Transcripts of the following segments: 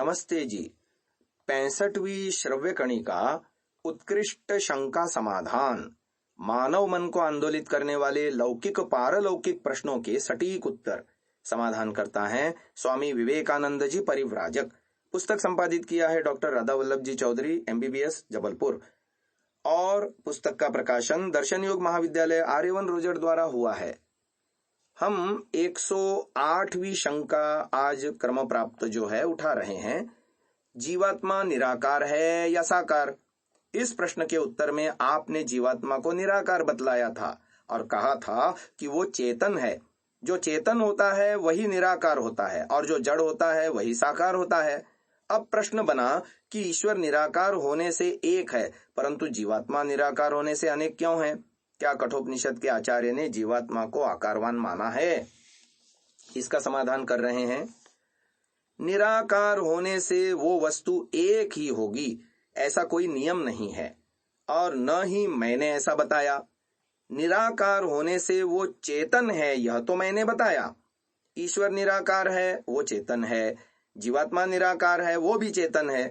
नमस्ते जी। 65वीं श्रव्य कणिका उत्कृष्ट शंका समाधान मानव मन को आंदोलित करने वाले लौकिक पारलौकिक प्रश्नों के सटीक उत्तर समाधान करता है स्वामी विवेकानंद जी परिव्राजक। पुस्तक संपादित किया है डॉक्टर राधा वल्लभ जी चौधरी MBBS जबलपुर और पुस्तक का प्रकाशन दर्शन योग महाविद्यालय आर्यवन रोजर द्वारा हुआ है। हम 108वीं शंका आज क्रम प्राप्त जो है उठा रहे हैं। जीवात्मा निराकार है या साकार? इस प्रश्न के उत्तर में आपने जीवात्मा को निराकार बतलाया था और कहा था कि वो चेतन है। जो चेतन होता है वही निराकार होता है और जो जड़ होता है वही साकार होता है। अब प्रश्न बना कि ईश्वर निराकार होने से एक है परंतु जीवात्मा निराकार होने से अनेक क्यों है? क्या कठोपनिषद के आचार्य ने जीवात्मा को आकारवान माना है? इसका समाधान कर रहे हैं। निराकार होने से वो वस्तु एक ही होगी ऐसा कोई नियम नहीं है और न ही मैंने ऐसा बताया। निराकार होने से वो चेतन है यह तो मैंने बताया। ईश्वर निराकार है वो चेतन है, जीवात्मा निराकार है वो भी चेतन है।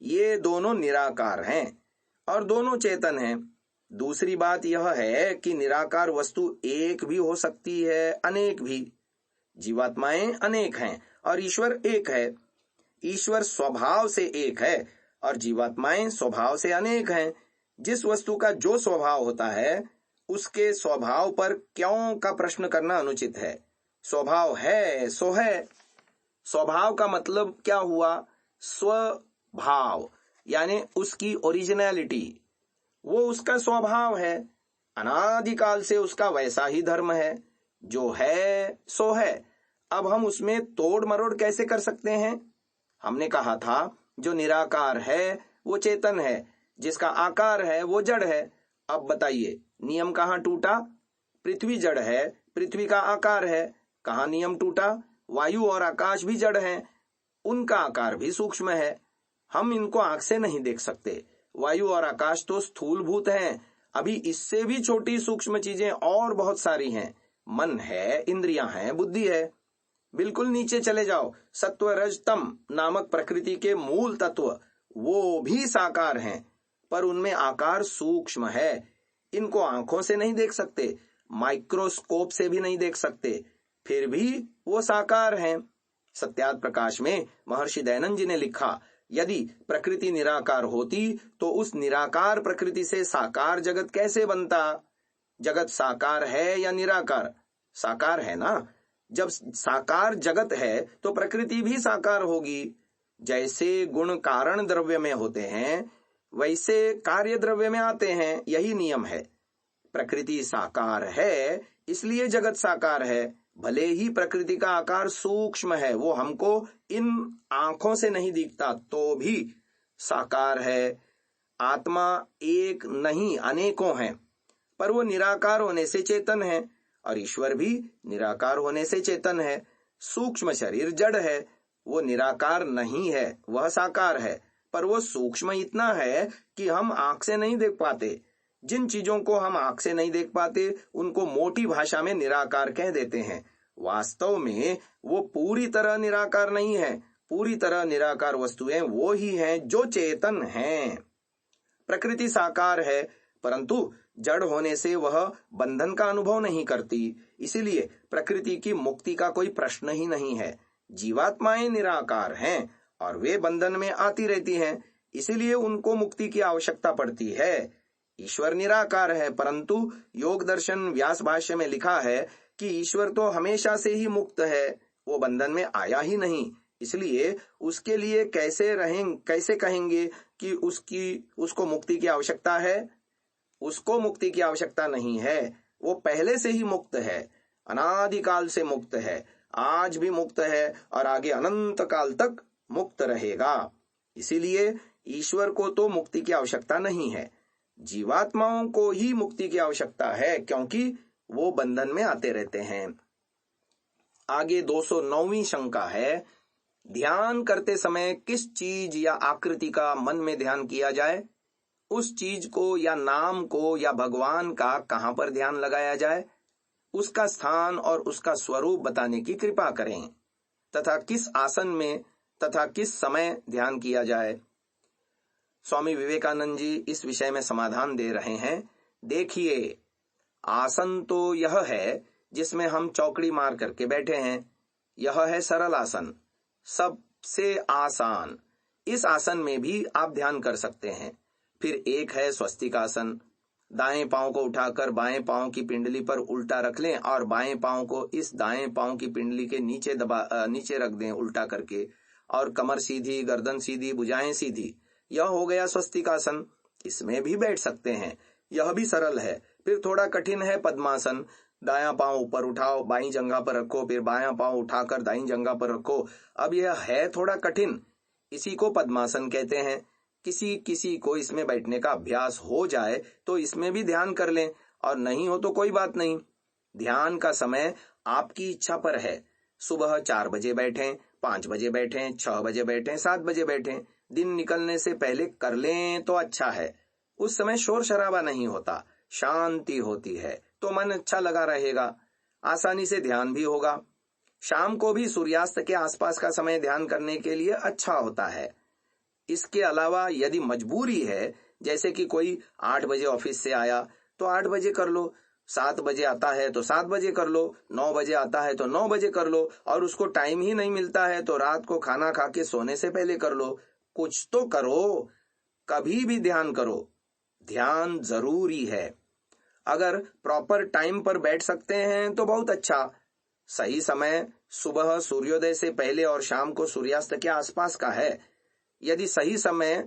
ये दोनों निराकार हैं और दोनों चेतन हैं। दूसरी बात यह है कि निराकार वस्तु एक भी हो सकती है, अनेक भी। जीवात्माएं अनेक हैं और ईश्वर एक है। ईश्वर स्वभाव से एक है और जीवात्माएं स्वभाव से अनेक हैं। जिस वस्तु का जो स्वभाव होता है उसके स्वभाव पर क्यों का प्रश्न करना अनुचित है। स्वभाव है सो है। स्वभाव का मतलब क्या हुआ? स्वभाव यानी उसकी ओरिजिनलिटी, वो उसका स्वभाव है। अनादिकाल से उसका वैसा ही धर्म है। जो है सो है। अब हम उसमें तोड़ मरोड़ कैसे कर सकते हैं? हमने कहा था जो निराकार है वो चेतन है, जिसका आकार है वो जड़ है। अब बताइए नियम कहाँ टूटा? पृथ्वी जड़ है, पृथ्वी का आकार है। कहाँ नियम टूटा? वायु और आकाश भी जड़ हैं, उनका आकार भी सूक्ष्म है। हम इनको आंख से नहीं देख सकते। वायु और आकाश तो स्थूलभूत हैं। अभी इससे भी छोटी सूक्ष्म चीजें और बहुत सारी हैं। मन है, इंद्रियां हैं, बुद्धि है। बिल्कुल नीचे चले जाओ, सत्व रज तम नामक प्रकृति के मूल तत्व वो भी साकार हैं पर उनमें आकार सूक्ष्म है। इनको आंखों से नहीं देख सकते, माइक्रोस्कोप से भी नहीं देख सकते, फिर भी वो साकार हैं। सत्यार्थ प्रकाश में महर्षि दयानंद जी ने लिखा, यदि प्रकृति निराकार होती तो उस निराकार प्रकृति से साकार जगत कैसे बनता? जगत साकार है या निराकार? साकार है ना। जब साकार जगत है तो प्रकृति भी साकार होगी। जैसे गुण कारण द्रव्य में होते हैं वैसे कार्य द्रव्य में आते हैं, यही नियम है। प्रकृति साकार है इसलिए जगत साकार है। भले ही प्रकृति का आकार सूक्ष्म है, वो हमको इन आंखों से नहीं दिखता तो भी साकार है। आत्मा एक नहीं अनेकों हैं पर वो निराकार होने से चेतन है और ईश्वर भी निराकार होने से चेतन है। सूक्ष्म शरीर जड़ है, वो निराकार नहीं है, वह साकार है पर वो सूक्ष्म इतना है कि हम आंख से नहीं देख पाते। जिन चीजों को हम आंख से नहीं देख पाते उनको मोटी भाषा में निराकार कह देते हैं। वास्तव में वो पूरी तरह निराकार नहीं है। पूरी तरह निराकार वस्तुएं वो ही हैं जो चेतन हैं। प्रकृति साकार है परंतु जड़ होने से वह बंधन का अनुभव नहीं करती, इसीलिए प्रकृति की मुक्ति का कोई प्रश्न ही नहीं है। जीवात्माएं निराकार हैं और वे बंधन में आती रहती हैं, इसीलिए उनको मुक्ति की आवश्यकता पड़ती है। ईश्वर निराकार है परंतु योग दर्शन व्यास भाष्य में लिखा है कि ईश्वर तो हमेशा से ही मुक्त है, वो बंधन में आया ही नहीं। इसलिए उसके लिए कैसे कहेंगे कि उसको मुक्ति की आवश्यकता है? उसको मुक्ति की आवश्यकता नहीं है। वो पहले से ही मुक्त है, अनादिकाल से मुक्त है, आज भी मुक्त है और आगे अनंत काल तक मुक्त रहेगा। इसीलिए ईश्वर को तो मुक्ति की आवश्यकता नहीं है। जीवात्माओं को ही मुक्ति की आवश्यकता है क्योंकि वो बंधन में आते रहते हैं। आगे 209वीं शंका है, ध्यान करते समय किस चीज या आकृति का मन में ध्यान किया जाए? उस चीज को या नाम को या भगवान का कहां पर ध्यान लगाया जाए? उसका स्थान और उसका स्वरूप बताने की कृपा करें तथा किस आसन में तथा किस समय ध्यान किया जाए। स्वामी विवेकानंद जी इस विषय में समाधान दे रहे हैं। देखिए, आसन तो यह है जिसमें हम चौकड़ी मार करके बैठे हैं। यह है सरल आसन, सबसे आसान। इस आसन में भी आप ध्यान कर सकते हैं। फिर एक है स्वस्तिक आसन। दाएं पांव को उठाकर बाएं पांव की पिंडली पर उल्टा रख लें और बाएं पांव को इस दाएं पांव की पिंडली के नीचे रख दें उल्टा करके, और कमर सीधी, गर्दन सीधी, भुजाएं सीधी। यह हो गया स्वस्तिक आसन। इसमें भी बैठ सकते हैं, यह भी सरल है। फिर थोड़ा कठिन है पद्मासन। दायां पांव ऊपर उठाओ, बाईं जंघा पर रखो, फिर बायां पांव उठाकर दाईं जंघा पर रखो। अब यह है थोड़ा कठिन, इसी को पद्मासन कहते हैं। किसी किसी को इसमें बैठने का अभ्यास हो जाए तो इसमें भी ध्यान कर लें, और नहीं हो तो कोई बात नहीं। ध्यान का समय आपकी इच्छा पर है। सुबह 4 बजे बैठें, 5 बजे बैठें, 6 बजे बैठें, 7 बजे बैठें। दिन निकलने से पहले कर लें तो अच्छा है। उस समय शोर शराबा नहीं होता, शांति होती है, तो मन अच्छा लगा रहेगा, आसानी से ध्यान भी होगा। शाम को भी सूर्यास्त के आसपास का समय ध्यान करने के लिए अच्छा होता है। इसके अलावा यदि मजबूरी है, जैसे कि कोई 8 बजे ऑफिस से आया तो 8 बजे कर लो, 7 बजे आता है तो 7 बजे कर लो, 9 बजे आता है तो 9 बजे कर लो, और उसको टाइम ही नहीं मिलता है तो रात को खाना खा के सोने से पहले कर लो। कुछ तो करो, कभी भी ध्यान करो। ध्यान जरूरी है। अगर प्रॉपर टाइम पर बैठ सकते हैं तो बहुत अच्छा। सही समय सुबह सूर्योदय से पहले और शाम को सूर्यास्त के आसपास का है। यदि सही समय,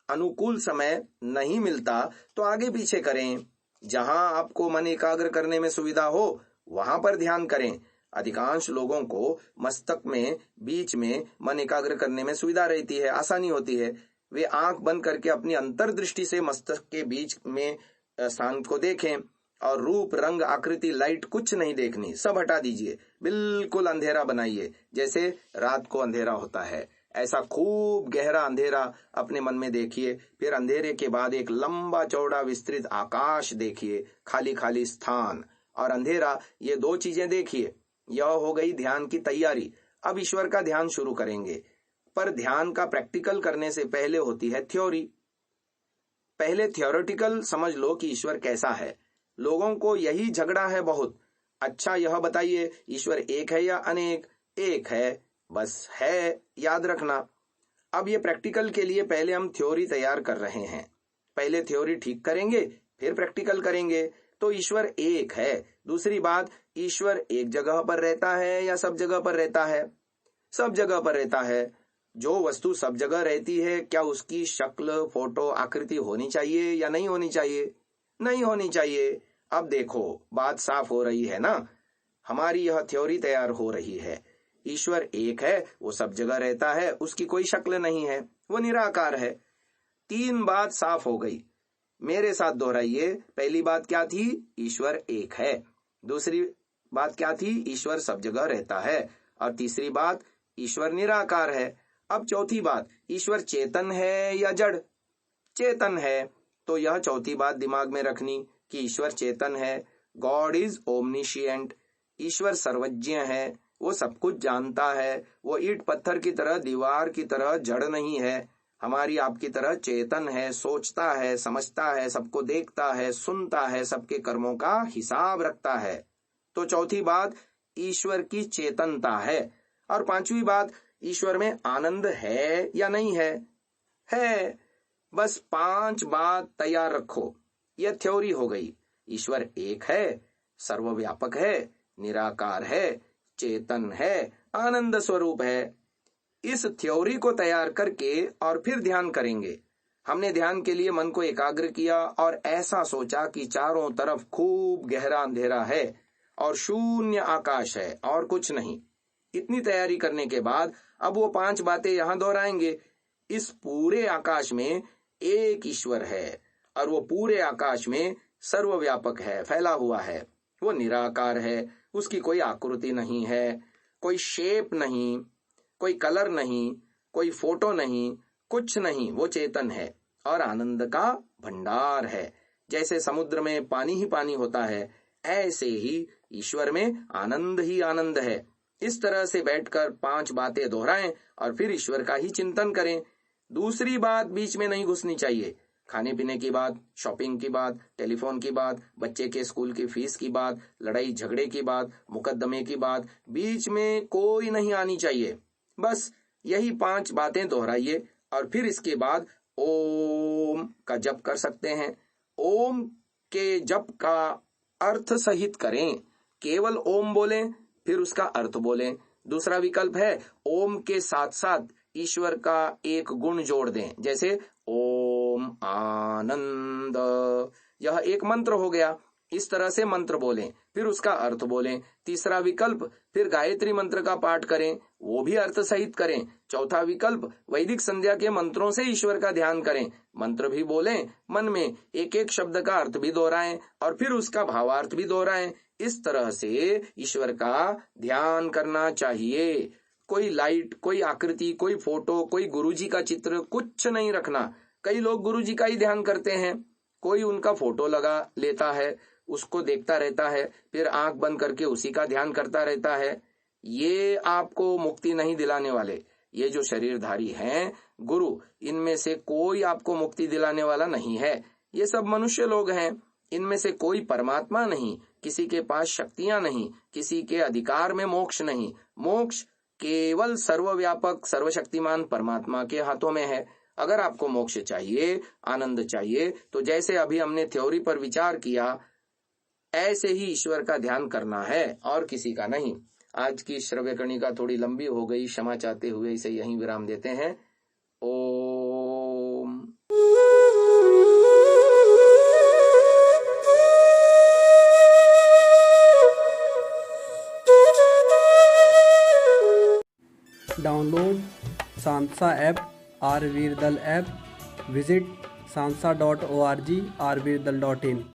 अनुकूल समय नहीं मिलता तो आगे पीछे करें। जहां आपको मन एकाग्र करने में सुविधा हो वहां पर ध्यान करें। अधिकांश लोगों को मस्तक में बीच में मन एकाग्र करने में सुविधा रहती है, आसानी होती है। वे आंख बंद करके अपनी अंतर्दृष्टि से मस्तक के बीच में स्थान को देखें, और रूप, रंग, आकृति, लाइट कुछ नहीं देखनी, सब हटा दीजिए। बिल्कुल अंधेरा बनाइए, जैसे रात को अंधेरा होता है। ऐसा खूब गहरा अंधेरा अपने मन में देखिए। फिर अंधेरे के बाद एक लंबा चौड़ा विस्तृत आकाश देखिए, खाली खाली स्थान और अंधेरा, ये 2 चीजें देखिए। यह हो गई ध्यान की तैयारी। अब ईश्वर का ध्यान शुरू करेंगे। पर ध्यान का प्रैक्टिकल करने से पहले होती है थ्योरी। पहले थ्योरेटिकल समझ लो कि ईश्वर कैसा है। लोगों को यही झगड़ा है बहुत। अच्छा, यह बताइए, ईश्वर एक है या अनेक? एक है, बस है, याद रखना। अब ये प्रैक्टिकल के लिए पहले हम थ्योरी तैयार कर रहे हैं। पहले थ्योरी ठीक करेंगे, फिर प्रैक्टिकल करेंगे। तो ईश्वर एक है। दूसरी बात, ईश्वर एक जगह पर रहता है या सब जगह पर रहता है? सब जगह पर रहता है। जो वस्तु सब जगह रहती है, क्या उसकी शक्ल, फोटो, आकृति होनी चाहिए या नहीं होनी चाहिए? नहीं होनी चाहिए। अब देखो, बात साफ हो रही है ना। हमारी यह थ्योरी तैयार हो रही है। ईश्वर एक है, वो सब जगह रहता है, उसकी कोई शक्ल नहीं है, वो निराकार है। 3 बात साफ हो गई। मेरे साथ दोहराइए। पहली बात क्या थी? ईश्वर एक है। दूसरी बात क्या थी? ईश्वर सब जगह रहता है। और तीसरी बात, ईश्वर निराकार है। अब चौथी बात, ईश्वर चेतन है या जड़? चेतन है। तो यह चौथी बात दिमाग में रखनी कि ईश्वर चेतन है। God is ओमनिशिएंट। ईश्वर सर्वज्ञ है, वो सब कुछ जानता है। वो ईंट पत्थर की तरह, दीवार की तरह जड़ नहीं है। हमारी आपकी तरह चेतन है, सोचता है, समझता है, सबको देखता है, सुनता है, सबके कर्मों का हिसाब रखता है। तो चौथी बात, ईश्वर की चेतनता है। और 5वीं बात, ईश्वर में आनंद है या नहीं है? है। बस 5 बात तैयार रखो। यह थ्योरी हो गई। ईश्वर एक है, सर्वव्यापक है, निराकार है, चेतन है, आनंद स्वरूप है। इस थ्योरी को तैयार करके और फिर ध्यान करेंगे। हमने ध्यान के लिए मन को एकाग्र किया और ऐसा सोचा कि चारों तरफ खूब गहरा अंधेरा है और शून्य आकाश है और कुछ नहीं। इतनी तैयारी करने के बाद अब वो 5 बातें यहां दोहराएंगे। इस पूरे आकाश में एक ईश्वर है और वो पूरे आकाश में सर्वव्यापक है, फैला हुआ है। वो निराकार है, उसकी कोई आकृति नहीं है, कोई शेप नहीं, कोई कलर नहीं, कोई फोटो नहीं, कुछ नहीं। वो चेतन है और आनंद का भंडार है। जैसे समुद्र में पानी ही पानी होता है, ऐसे ही ईश्वर में आनंद ही आनंद है। इस तरह से बैठकर 5 बातें दोहराएं और फिर ईश्वर का ही चिंतन करें। दूसरी बात बीच में नहीं घुसनी चाहिए। खाने पीने की बात, शॉपिंग की बात, टेलीफोन की बात, बच्चे के स्कूल की फीस की बात, लड़ाई झगड़े की बात, मुकदमे की बात, बीच में कोई नहीं आनी चाहिए। बस यही 5 बातें दोहराइए और फिर इसके बाद ओम का जप कर सकते हैं। ओम के जप का अर्थ सहित करें। केवल ओम बोलें फिर उसका अर्थ बोलें। दूसरा विकल्प है ओम के साथ साथ ईश्वर का एक गुण जोड़ दें, जैसे ओम आनंद, यह एक मंत्र हो गया। इस तरह से मंत्र बोलें फिर उसका अर्थ बोलें। तीसरा विकल्प फिर गायत्री मंत्र का पाठ करें, वो भी अर्थ सहित करें। चौथा विकल्प वैदिक संध्या के मंत्रों से ईश्वर का ध्यान करें, मंत्र भी बोलें, मन में एक एक शब्द का अर्थ भी दोहराएं और फिर उसका भावार्थ भी दोहराएं। इस तरह से ईश्वर का ध्यान करना चाहिए। कोई लाइट, कोई आकृति, कोई फोटो, कोई गुरुजी का चित्र, कुछ नहीं रखना। कई लोग गुरुजी का ही ध्यान करते हैं, कोई उनका फोटो लगा लेता है, उसको देखता रहता है, फिर आंख बंद करके उसी का ध्यान करता रहता है। ये आपको मुक्ति नहीं दिलाने वाले। ये जो शरीरधारी हैं गुरु, इनमें से कोई आपको मुक्ति दिलाने वाला नहीं है। ये सब मनुष्य लोग हैं, इनमें से कोई परमात्मा नहीं, किसी के पास शक्तियां नहीं, किसी के अधिकार में मोक्ष नहीं। मोक्ष केवल सर्वव्यापक सर्वशक्तिमान परमात्मा के हाथों में है। अगर आपको मोक्ष चाहिए, आनंद चाहिए, तो जैसे अभी हमने थ्योरी पर विचार किया, ऐसे ही ईश्वर का ध्यान करना है और किसी का नहीं। आज की श्रव्य कणिका थोड़ी लंबी हो गई, क्षमा चाहते हुए इसे यहीं विराम देते हैं। ओम। डाउनलोड सांसा ऐप, आरवीरदल ऐप, विजिट sansa.org, rvirdal.in।